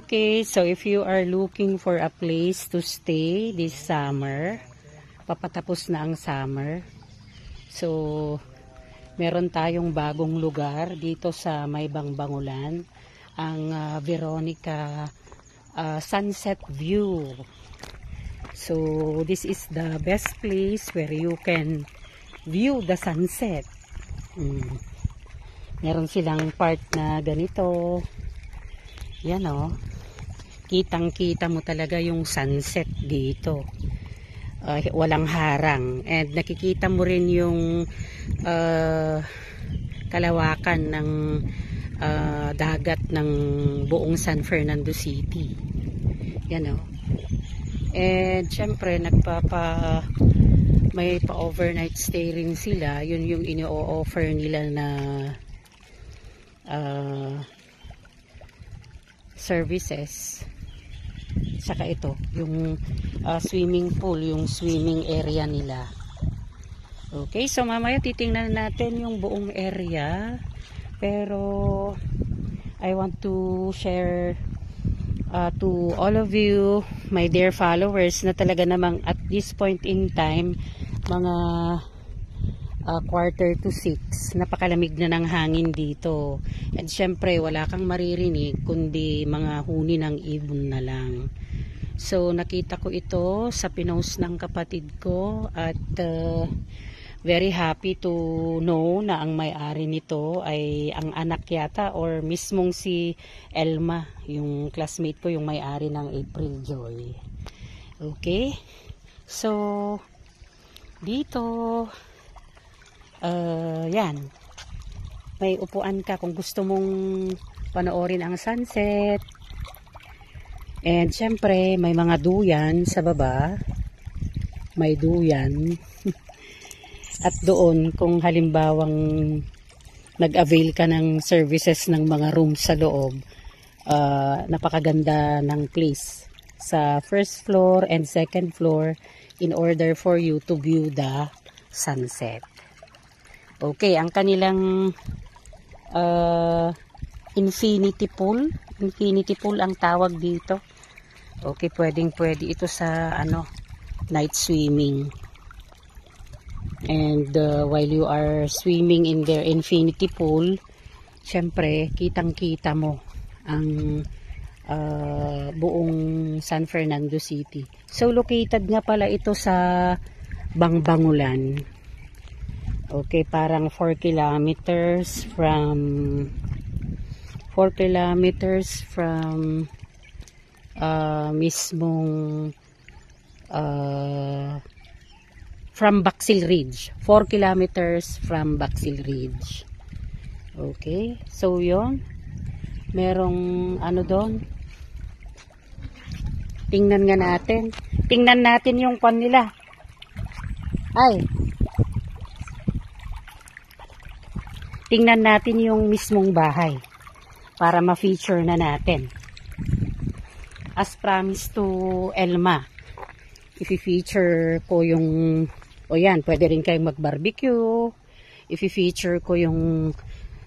Okay, so if you are looking for a place to stay this summer, papatapos na ang summer. So, meron tayong bagong lugar dito sa May Bangbangulan, ang Veronica Sunset View. So, this is the best place where you can view the sunset. Meron silang part na ganito. Yan o. Kitang-kita mo talaga yung sunset dito. Walang harang. And nakikita mo rin yung kalawakan ng dagat ng buong San Fernando City. Yan o. And syempre may pa-overnight stay rin sila. Yun yung ino-offer nila na services. Saka ito, yung swimming pool, yung swimming area nila. Okay, so mamaya titingnan natin yung buong area. Pero I want to share to all of you, my dear followers, na talaga namang at this point in time, mga 5:45, napakalamig na ng hangin dito. And syempre, wala kang maririnig kundi mga huni ng ibon na lang. So, nakita ko ito sa pinost ng kapatid ko at very happy to know na ang may-ari nito ay ang anak yata or mismong si Elma, yung classmate ko, yung may-ari ng April Joy. Okay? So, dito, yan. May upuan ka kung gusto mong panoorin ang sunset. And syempre, may mga duyan sa baba. May duyan. At doon, kung halimbawang nag-avail ka ng services ng mga rooms sa loob, napakaganda ng place sa first floor and second floor in order for you to view the sunset. Okay, ang kanilang infinity pool ang tawag dito. Okay, pwede ito sa night swimming. And while you are swimming in their infinity pool, syempre, kitang-kita mo ang buong San Fernando City. So, located nga pala ito sa Bangbangulan. Okay, parang 4 kilometers from mismong from Baxil Ridge. 4 kilometers from Baxil Ridge. Okay, so yon. Merong doon. Tingnan natin yung pan nila. Tingnan natin yung mismong bahay para ma-feature na natin. As promised to Elma, i-feature ko yung yan, pwede rin kayong mag-barbecue. I-feature ko yung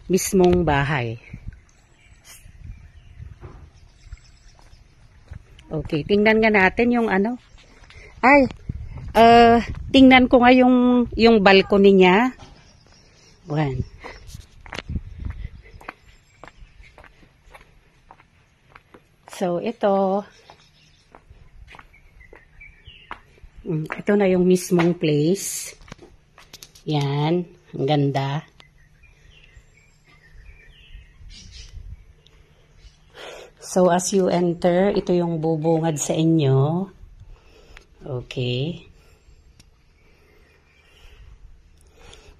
mismong bahay. Okay, tingnan nga natin yung tingnan ko nga yung balcony niya. One. So, ito na yung mismong place. Yan. Ang ganda. So, as you enter, ito yung bubungad sa inyo. Okay.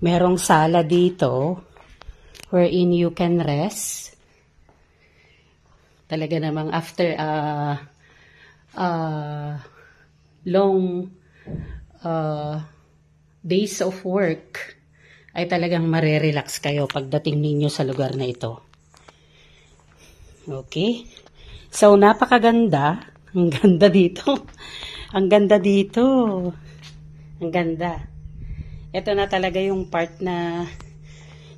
Merong sala dito wherein you can rest. Talaga namang after long days of work ay talagang marerelax kayo pagdating ninyo sa lugar na ito. Okay? So, napakaganda. Ang ganda dito. Ang ganda dito. Ang ganda. Ito na talaga yung part na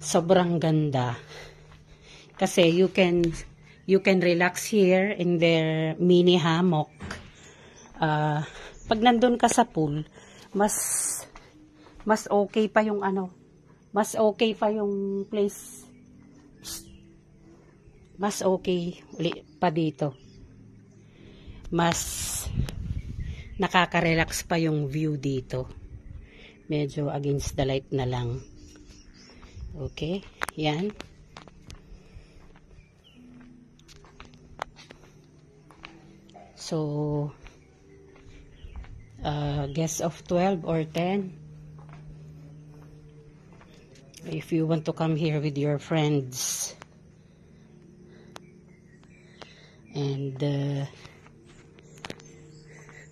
sobrang ganda. Kasi you you can relax here in their mini hammock. Pag nandun ka sa pool, mas okay pa yung mas okay pa yung place. Mas okay pa dito. Mas nakaka-relax pa yung view dito. Medyo against the light na lang. Okay, yan. So, guess of 12 or 10. If you want to come here with your friends. And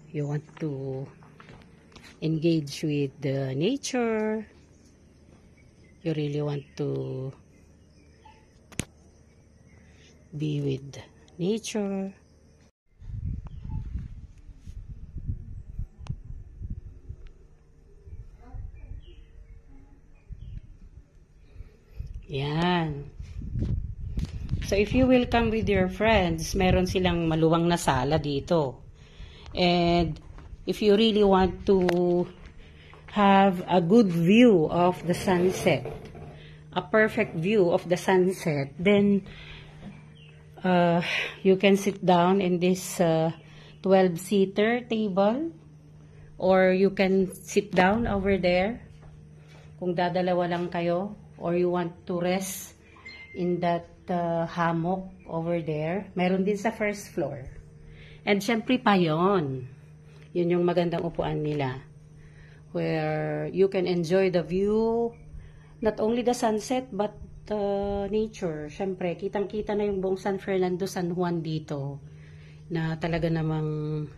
you want to engage with the nature. You really want to be with nature. Yan. So if you will come with your friends, meron silang maluwang na sala dito. And if you really want to have a good view of the sunset, a perfect view of the sunset, then you can sit down in this 12-seater table, or you can sit down over there kung dadalawa lang kayo, or you want to rest in that hammock over there. Meron din sa first floor. And syempre pa yun. Yun yung magandang upuan nila. Where you can enjoy the view, not only the sunset, but nature. Syempre, kitang-kita na yung buong San Fernando, San Juan dito. Na talaga namang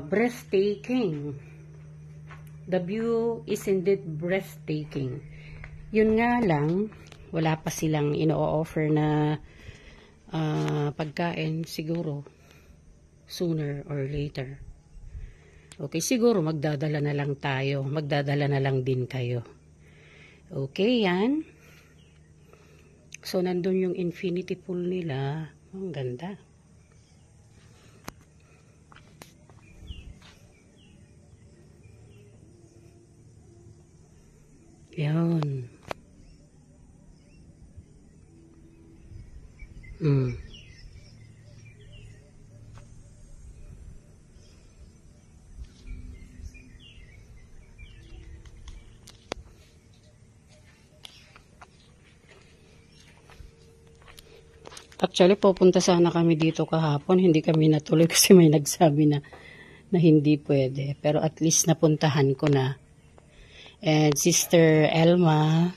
breathtaking. The view is indeed breathtaking. Yun nga lang, wala pa silang ino-offer na pagkain, siguro sooner or later. Okay, siguro magdadala na lang tayo. Magdadala na lang din kayo. Okay, yan. So, nandun yung infinity pool nila. Ang ganda. Yan. Actually, pupunta sana kami dito kahapon. Hindi kami natuloy kasi may nagsabi na hindi pwede. Pero at least napuntahan ko na. And Sister Elma,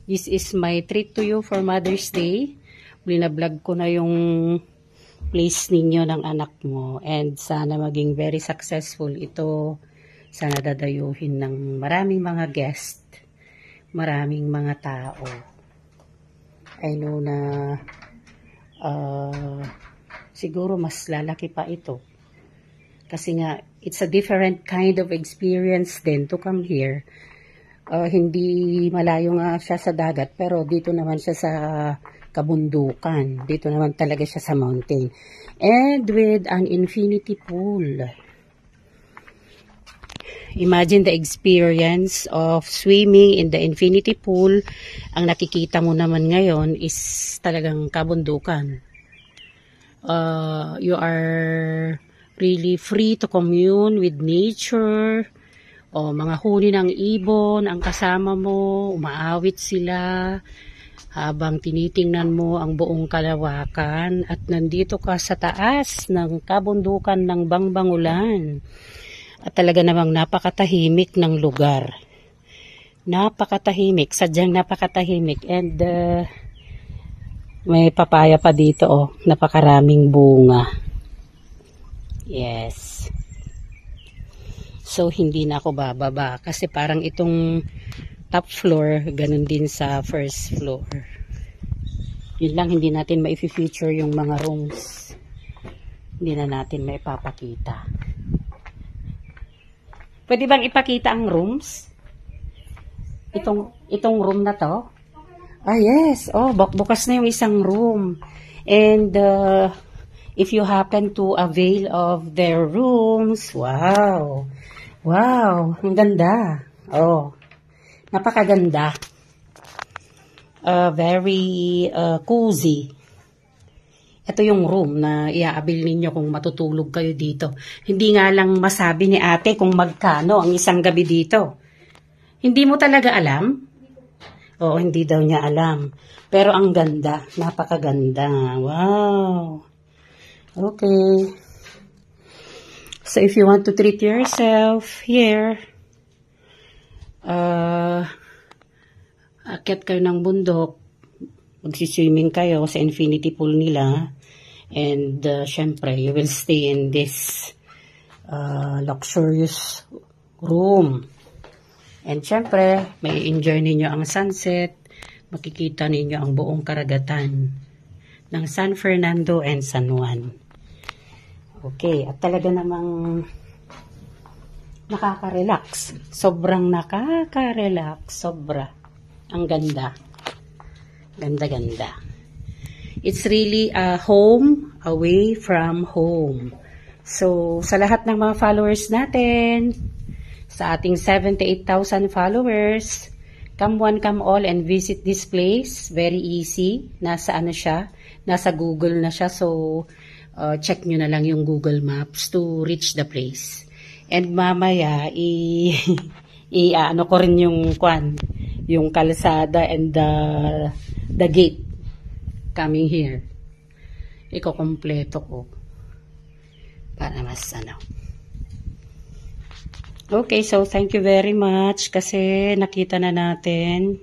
this is my treat to you for Mother's Day. Blinablog ko na yung place ninyo ng anak mo. And sana maging very successful ito. Sana dadayuhin ng maraming mga guest. Maraming mga tao. I know na siguro mas lalaki pa ito. Kasi nga, it's a different kind of experience din to come here. Hindi malayo nga siya sa dagat, pero dito naman siya sa kabundukan. Dito naman talaga siya sa mountain. And with an infinity pool. Imagine the experience of swimming in the infinity pool. Ang nakikita mo naman ngayon is talagang kabundukan. You are really free to commune with nature. Mga huni ng ibon ang kasama mo, umaawit sila habang tinitingnan mo ang buong kalawakan at nandito ka sa taas ng kabundukan ng Bangbangulan. At talaga namang napakatahimik ng lugar. Napakatahimik, sadyang napakatahimik. And may papaya pa dito, napakaraming bunga. Yes. So, hindi na ako bababa. Kasi parang itong top floor, ganun din sa first floor. Yun lang, hindi natin ma-feature yung mga rooms. Hindi na natin maipapakita. Pwede bang ipakita ang rooms? Itong room na to? Ah, yes. Oh, bukas na yung isang room. And if you happen to avail of their rooms, wow. Wow, ang ganda. Oh, napakaganda. Very cozy. Ito yung room na iaabil ninyo kung matutulog kayo dito. Hindi nga lang masabi ni ate kung magkano ang isang gabi dito. Hindi mo talaga alam? Oo, hindi daw niya alam. Pero ang ganda, napakaganda. Wow. Okay. So if you want to treat yourself here, akyat kayo ng bundok, magsiswimming kayo sa infinity pool nila, and syempre, you will stay in this luxurious room. And syempre, may enjoy ninyo ang sunset, makikita ninyo ang buong karagatan ng San Fernando and San Juan. Okay, at talaga namang nakaka-relax. Sobrang nakaka-relax. Sobra. Ang ganda. Ganda-ganda. It's really a home away from home. So, sa lahat ng mga followers natin, sa ating 78,000 followers, come one, come all and visit this place. Very easy. Nasa ano siya? Nasa Google na siya. So, check nyo na lang yung Google Maps to reach the place. And mamaya, ano ko rin yung kalsada and the gate coming here. Iko-kompleto ko. Para mas ano. Okay, so thank you very much kasi nakita na natin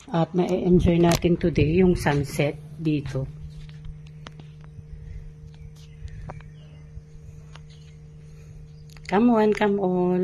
at ma-enjoy natin today yung sunset dito. Come one, come all.